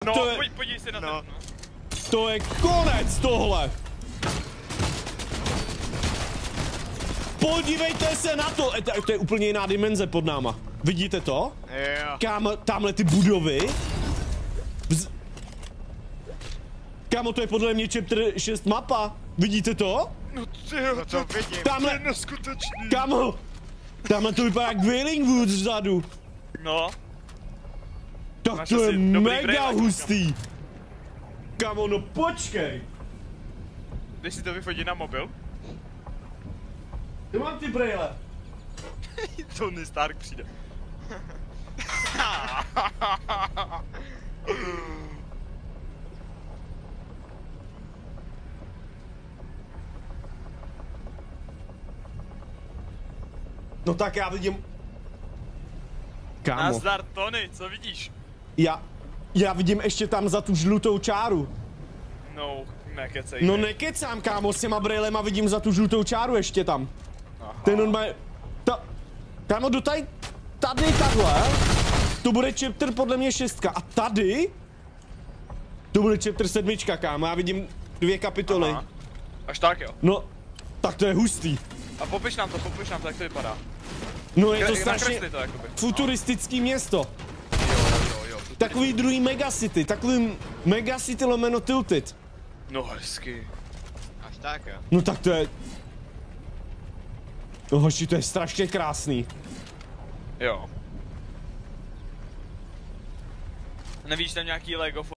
No, to je, podívej se na to. To je konec tohle. Podívejte se na to. To je úplně jiná dimenze pod náma. Vidíte to? Jo. Kámo, tamhle ty budovy. Kámo, to je podle mě chapter 6 mapa. Vidíte to? No tyjo, No to vidím. Tamhle, je neskutečný. kámo, tamhle to vypadá jak Wailing Woods vzadu. No. Tak Máš to je asi dobrý mega brejlek, hustý. Kámo, no počkej. Když si to vyfotí na mobil. Já mám ty brejle. Tony Stark přijde. No tak já vidím. Kámo, Nazdar Tony, co vidíš? já vidím ještě tam za tu žlutou čáru. No, nekecej. No nekecám, kámo, s těma brejlema vidím za tu žlutou čáru ještě tam. Aha. Ten on má... Kámo, tady takhle, to bude chapter podle mě 6. A tady, to bude chapter 7, kámo, já vidím 2 kapitoly. Aha. Až tak jo. No, tak to je hustý. A popiš nám to, jak to vypadá. No je to Jak strašně nakresli to, jakoby. futuristický město. Jo. Takový druhý megacity, takový megacity lomeno tilted. No hezky. Až tak jo. No tak to je... No hoši, to je strašně krásný. Jo. Nevíš tam nějaký Lego